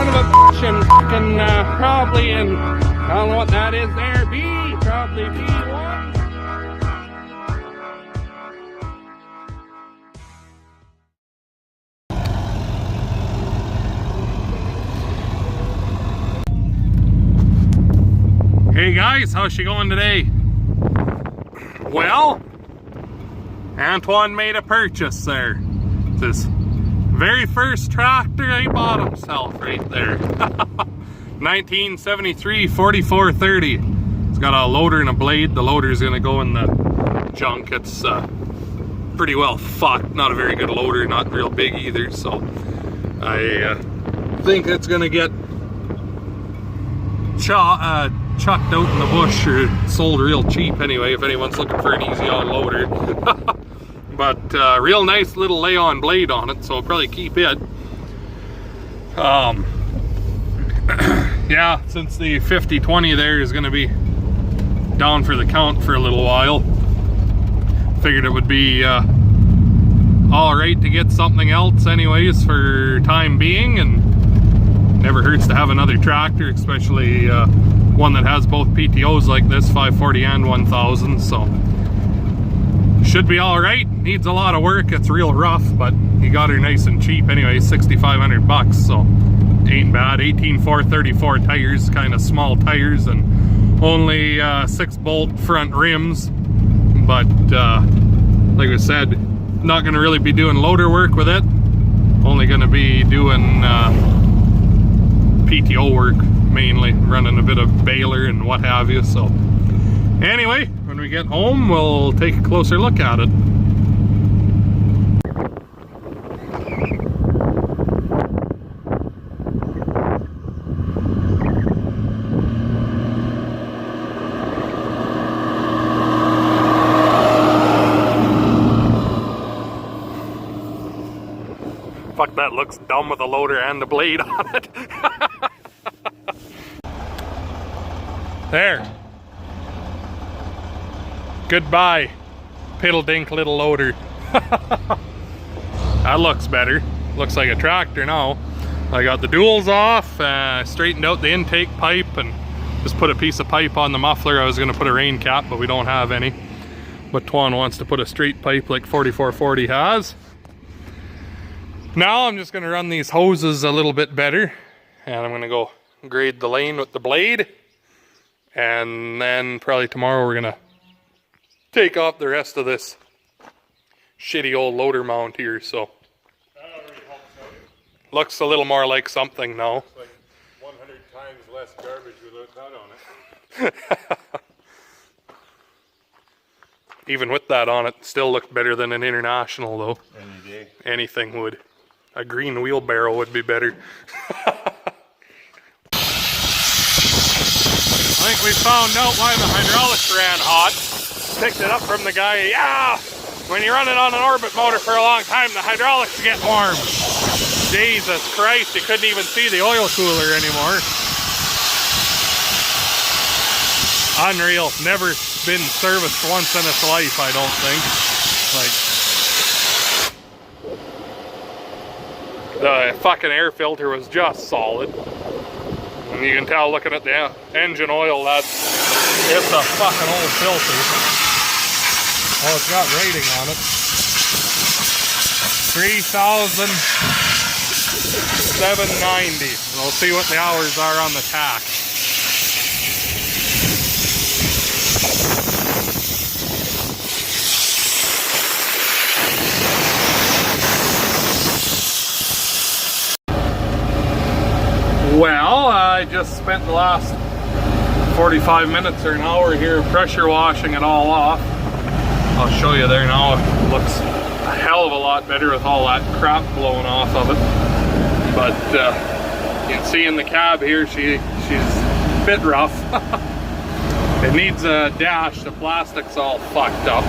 son of a bitch and fucking probably in, I don't know what that is there, B, probably B1. Hey guys, how's she going today? Well, Antoine made a purchase there. It's his very first tractor he bought himself right there. 1973 4430. It's got a loader and a blade. The loader's gonna go in the junk. It's pretty well fucked. Not a very good loader, not real big either. So I think it's gonna get chucked out in the bush or sold real cheap anyway if anyone's looking for an easy on loader. But real nice little lay-on blade on it, so I'll probably keep it. Yeah, since the 50/20 there is going to be down for the count for a little while, figured it would be all right to get something else anyways for time being, and never hurts to have another tractor, especially one that has both PTOs like this, 540 and 1000. So should be all right. Needs a lot of work. It's real rough, but he got her nice and cheap anyway, 6,500 bucks. So ain't bad. 18-434 tires, kind of small tires, and only 6-bolt front rims. But like I said, not going to really be doing loader work with it. Only going to be doing PTO work mainly, running a bit of baler and what have you. So anyway, when we get home, we'll take a closer look at it. Fuck, that looks dumb with a loader and the blade on it. There. Goodbye, piddle dink little loader. That looks better. Looks like a tractor now. I got the duals off, straightened out the intake pipe, and just put a piece of pipe on the muffler. I was going to put a rain cap, but we don't have any. But Twan wants to put a straight pipe like 4440 has. Now I'm just going to run these hoses a little bit better, and I'm going to go grade the lane with the blade. And then probably tomorrow we're gonna take off the rest of this shitty old loader mount here. So that already helps out. Looks a little more like something now. Looks like 100 times less garbage without that on it. Even with that on it, still looked better than an International though. Any day. Anything would. A green wheelbarrow would be better. I think we found out why the hydraulics ran hot. Picked it up from the guy. Yeah, when you run it on an orbit motor for a long time, the hydraulics get warm. Jesus Christ, you couldn't even see the oil cooler anymore. Unreal. Never been serviced once in its life, I don't think. Like, the fucking air filter was just solid. And you can tell looking at the engine oil that it's a fucking old filter. Oh, it's got rating on it. 3,790. We'll see what the hours are on the tach. Well, I just spent the last 45 minutes or an hour here pressure washing it all off. I'll show you there now. It looks a hell of a lot better with all that crap blowing off of it. But you can see in the cab here, she's a bit rough. It needs a dash. The plastic's all fucked up.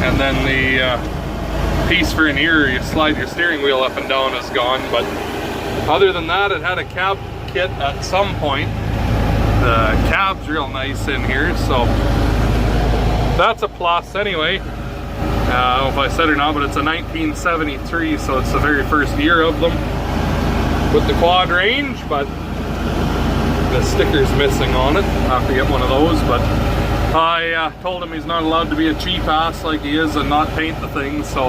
And then the piece for an ear, you slide your steering wheel up and down, is gone. But other than that, it had a cab kit at some point. The cab's real nice in here, so that's a plus anyway. I don't know if I said or not, but it's a 1973, so it's the very first year of them. with the quad range, but the sticker's missing on it. I'll have to get one of those, but I told him he's not allowed to be a cheap ass like he is and not paint the thing, so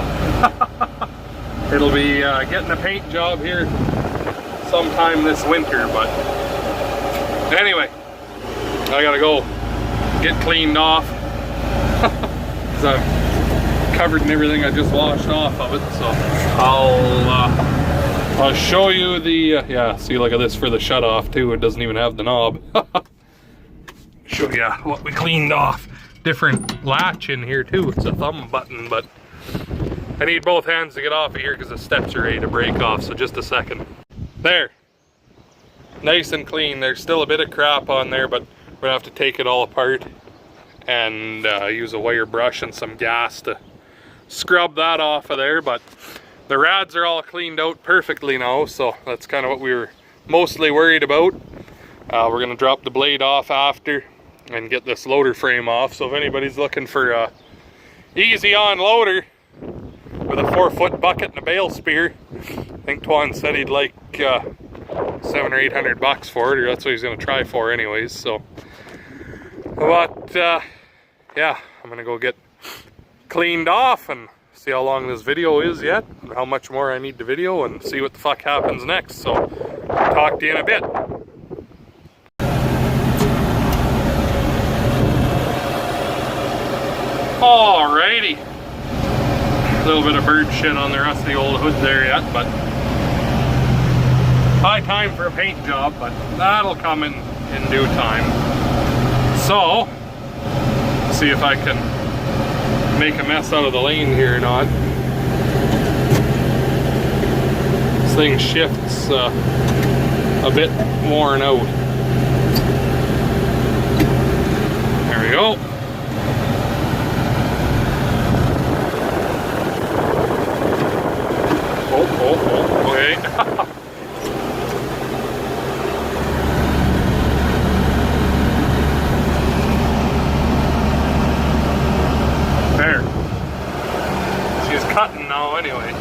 it'll be getting a paint job here sometime this winter. But anyway, I gotta go get cleaned off because I'm covered in everything I just washed off of it. So I'll show you the yeah, see, look at this for the shut off too. It doesn't even have the knob. Show you what we cleaned off. Different latch in here too. It's a thumb button, but I need both hands to get off of here because the steps are ready to break off. So just a second. There, nice and clean. There's still a bit of crap on there, but we're gonna have to take it all apart and use a wire brush and some gas to scrub that off of there. But the rads are all cleaned out perfectly now, so that's kind of what we were mostly worried about. We're gonna drop the blade off after and get this loader frame off. So if anybody's looking for a easy on loader with a 4-foot bucket and a bale spear, I think Twan said he'd like $700 or $800 for it, or that's what he's gonna try for anyways. So, but yeah, I'm gonna go get cleaned off and see how long this video is yet, and how much more I need to video, and see what the fuck happens next. So, talk to you in a bit. Alrighty. A little bit of bird shit on the rusty old hood there yet, but high time for a paint job, but that'll come in due time. So, see if I can make a mess out of the lane here or not. This thing shifts a bit worn out. There we go. Oh, okay. There. She's cutting now anyway.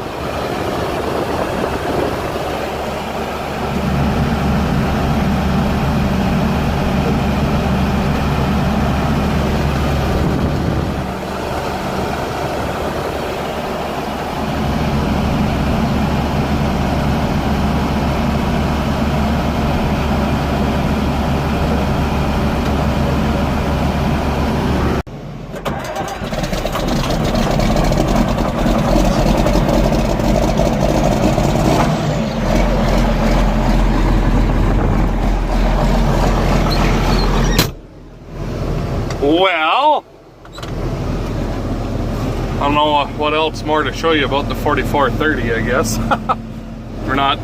Well, I don't know what else more to show you about the 4430, I guess. We're not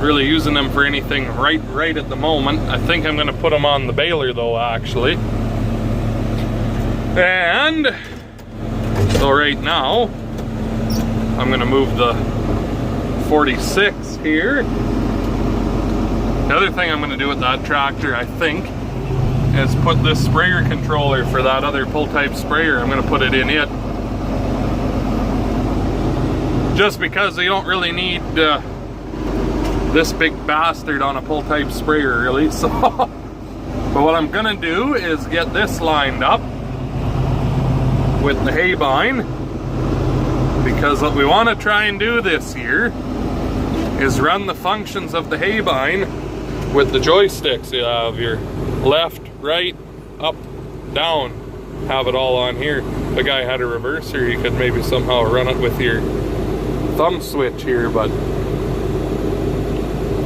really using them for anything right at the moment. I think I'm going to put them on the baler though, actually. And so right now, I'm going to move the 46 here. The other thing I'm going to do with that tractor, I think, is put this sprayer controller for that other pull type sprayer. I'm going to put it in it. Just because you don't really need this big bastard on a pull type sprayer really. So, but what I'm going to do is get this lined up with the hay bine. Because what we want to try and do this year is run the functions of the hay bine with the joysticks. You have your left, right, up, down, have it all on here. If the guy had a reverser, you could maybe somehow run it with your thumb switch here, but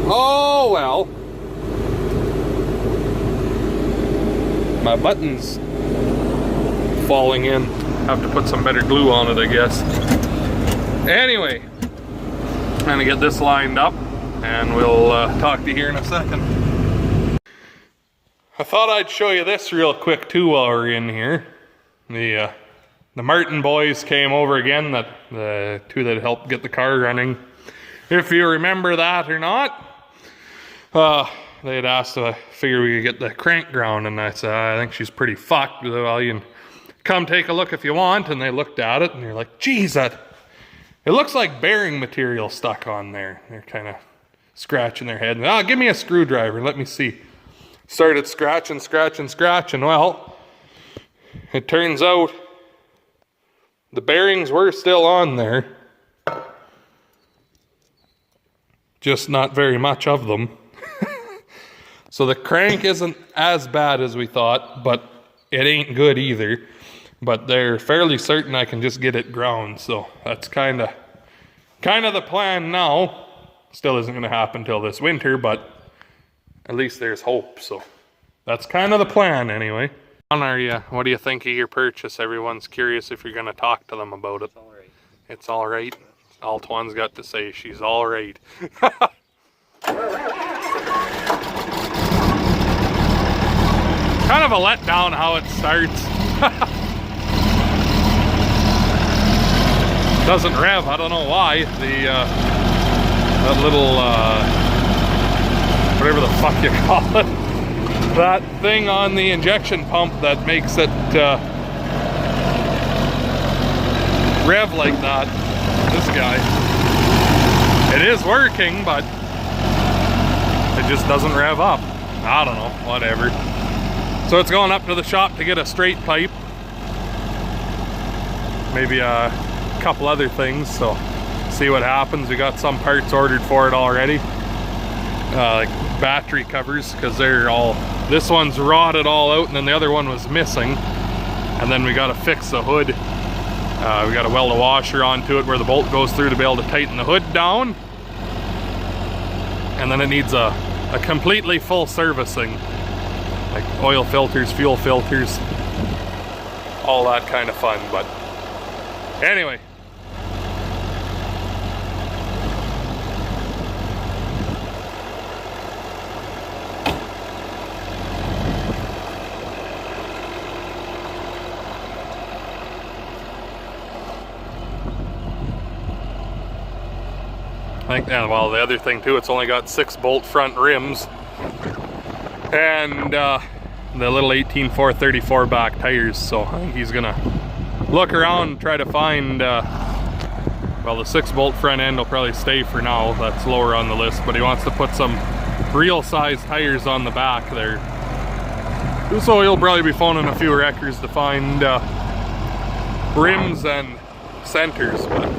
oh well. My button's falling in. Have to put some better glue on it, I guess. Anyway, I'm gonna get this lined up and we'll talk to you here in a second. I thought I'd show you this real quick too while we're in here. The Martin boys came over again, the two that helped get the car running. If you remember that or not, they had asked if I figured we could get the crank ground, and I said, I think she's pretty fucked. Well, you can come take a look if you want. And they looked at it and they're like, geez, it looks like bearing material stuck on there. They're kind of scratching their head. Oh, give me a screwdriver. Let me see. Started scratching. Well, it turns out the bearings were still on there. Just not very much of them. So the crank isn't as bad as we thought, but it ain't good either. But they're fairly certain I can just get it ground, so that's kind of the plan now. Still isn't going to happen till this winter, but at least there's hope. So that's kind of the plan anyway. What do you think of your purchase? Everyone's curious if you're going to talk to them about it. It's all right. It's all right. All Twan's got to say, she's all right. Kind of a letdown how it starts. Doesn't rev, I don't know why. That little, whatever the fuck you call it. That thing on the injection pump that makes it rev like that. This guy. It is working, but it just doesn't rev up. I don't know, whatever. So it's going up to the shop to get a straight pipe. Maybe a couple other things, so see what happens. We got some parts ordered for it already. Like battery covers, because they're all, this one's rotted all out and then the other one was missing. And then we got to fix the hood. We got to weld a washer onto it where the bolt goes through to be able to tighten the hood down. And then it needs a completely full servicing, like oil filters, fuel filters, all that kind of fun. But anyway, I think, and well, the other thing too, it's only got 6-bolt front rims and the little 18-434 back tires. So I think he's gonna look around and try to find, well, the 6-bolt front end will probably stay for now. That's lower on the list, but he wants to put some real size tires on the back there. So he'll probably be phoning a few wreckers to find rims and centers, but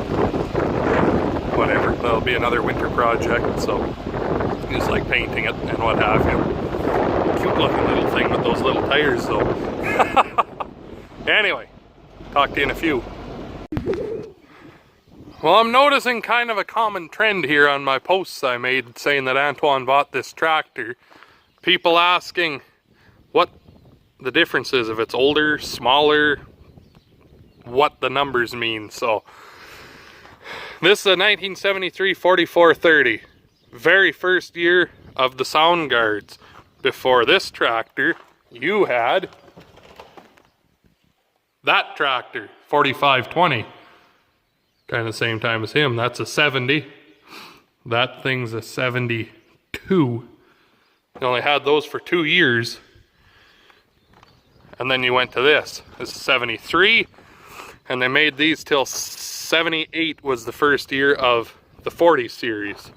whatever, that'll be another winter project. So just like painting it and what have you. Cute looking little thing with those little tires though. Anyway, talk to you in a few. Well, I'm noticing kind of a common trend here on my posts I made saying that Antoine bought this tractor. People asking what the difference is, if it's older, smaller, what the numbers mean. So this is a 1973 4430, very first year of the sound guards. Before this tractor, you had that tractor, 4520, kind of the same time as him. That's a 70. That thing's a 72. You only had those for 2 years. And then you went to this. This is 73. And they made these till 78 was the first year of the 40 series.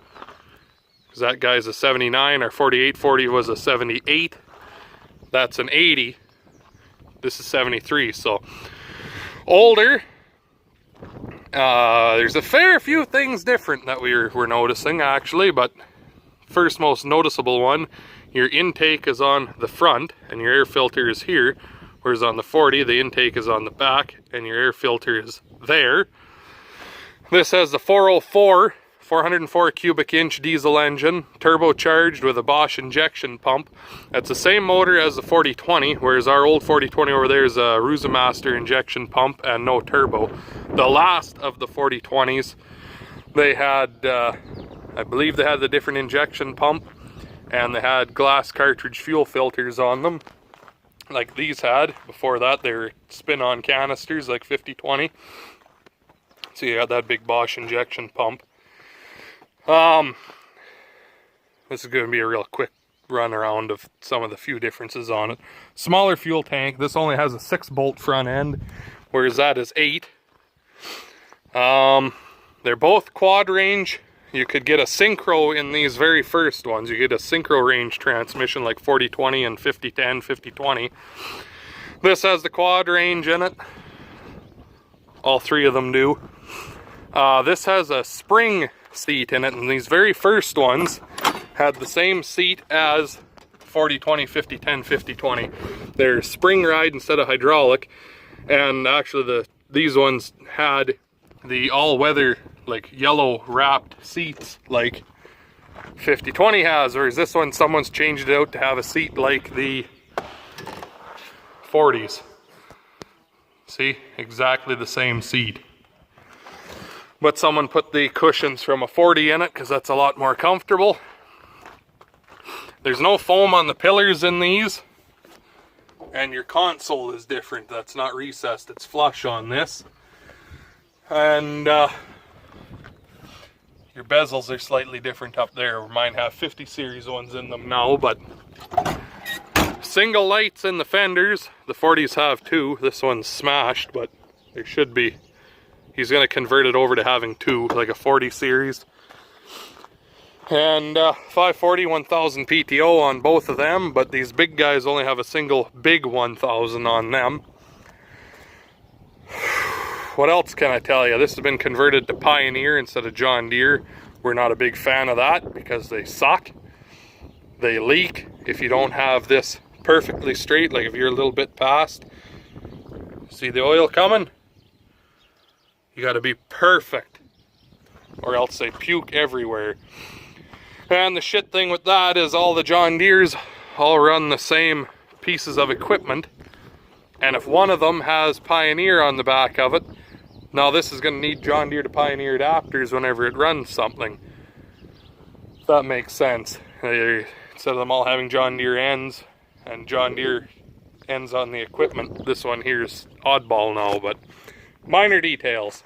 Because that guy's a 79, our 4840 was a 78. That's an 80. This is 73, so older. There's a fair few things different that we're noticing actually, but first most noticeable one, your intake is on the front and your air filter is here, whereas on the 40 the intake is on the back and your air filter is there. This has the 404 404 cubic inch diesel engine, turbocharged with a Bosch injection pump. That's the same motor as the 4020, whereas our old 4020 over there is a Rusamaster injection pump and no turbo. The last of the 4020s, they had, I believe they had the different injection pump, and they had glass cartridge fuel filters on them, like these had. Before that, they were spin-on canisters, like 5020. So you got that big Bosch injection pump. This is going to be a real quick run around of some of the few differences on it. Smaller fuel tank. This only has a 6-bolt front end, whereas that is 8. They're both quad range you could get a synchro in these very first ones. You get a synchro range transmission like 40/20 and 50/10, 50/20. This has the quad range in it. All three of them do. This has a spring seat in it, and these very first ones had the same seat as 40/20, 50/10, 50/20. They're spring ride instead of hydraulic, and actually these ones had the all-weather, like yellow wrapped seats like 50/20 has, whereas this one someone's changed it out to have a seat like the 40s. See, exactly the same seat. But someone put the cushions from a 40 in it because that's a lot more comfortable. There's no foam on the pillars in these. And your console is different. That's not recessed, it's flush on this. And your bezels are slightly different up there. Mine have 50 series ones in them now, but single lights in the fenders. The 40s have two. This one's smashed, but there should be. He's going to convert it over to having two, like a 40 series. And 540, 1000 PTO on both of them, but these big guys only have a single big 1000 on them. What else can I tell you? This has been converted to Pioneer instead of John Deere. We're not a big fan of that because they suck. They leak if you don't have this perfectly straight, like if you're a little bit past. See the oil coming? You got to be perfect, or else they puke everywhere. And the shit thing with that is all the John Deeres all run the same pieces of equipment. And if one of them has Pioneer on the back of it, now this is going to need John Deere to Pioneer adapters whenever it runs something. If that makes sense. Instead of them all having John Deere ends and John Deere ends on the equipment, this one here is oddball now, but minor details.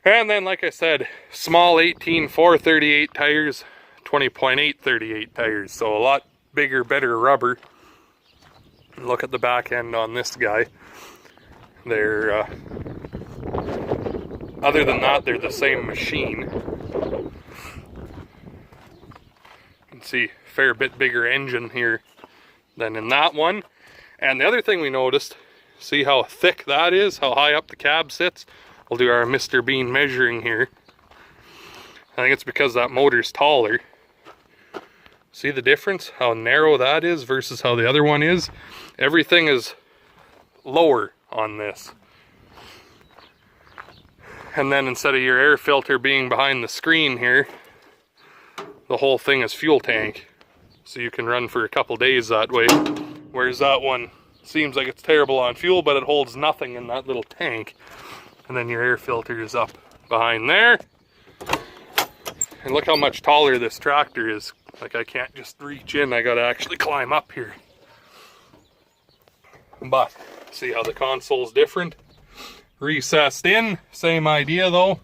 And then, like I said, small 18 438 tires, 20.8 38 tires, so a lot bigger, better rubber. Look at the back end on this guy. They're other than that, they're the same machine. You can see a fair bit bigger engine here than in that one. And the other thing we noticed, see how thick that is, how high up the cab sits? We'll do our Mr. Bean measuring here. I think it's because that motor's taller. See the difference? How narrow that is versus how the other one is? Everything is lower on this. And then instead of your air filter being behind the screen here, the whole thing is fuel tank. So you can run for a couple days that way. Whereas that one seems like it's terrible on fuel, but it holds nothing in that little tank. And then your air filter is up behind there. And look how much taller this tractor is. Like, I can't just reach in, I gotta actually climb up here. But see how the console's different? Recessed in, same idea though.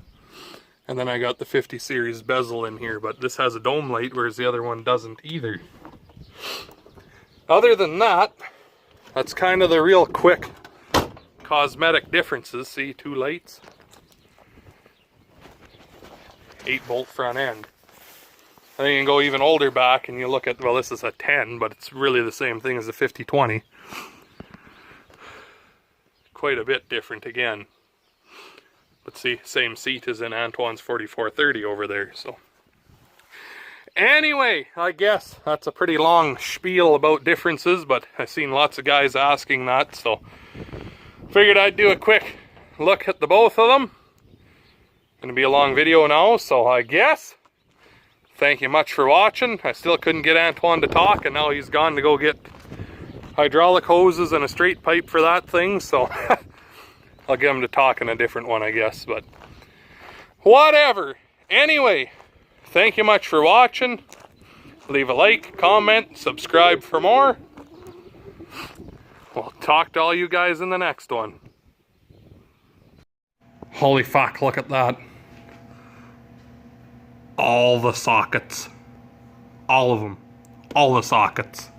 And then I got the 50 series bezel in here, but this has a dome light, whereas the other one doesn't either. Other than that, that's kind of the real quick cosmetic differences. See, two lights, 8-bolt front end. I think you can go even older back and you look at, well, this is a 10, but it's really the same thing as a 50/20. Quite a bit different again. But see, same seat as in Antoine's 4430 over there, so. Anyway, I guess that's a pretty long spiel about differences, but I've seen lots of guys asking that, so figured I'd do a quick look at the both of them. Gonna be a long video now, so I guess thank you much for watching. I still couldn't get Antoine to talk, and now he's gone to go get hydraulic hoses and a straight pipe for that thing, so I'll get him to talk in a different one, I guess, but whatever. Anyway, thank you much for watching. Leave a like, comment, subscribe for more. We'll talk to all you guys in the next one. Holy fuck, look at that. All the sockets. All of them. All the sockets.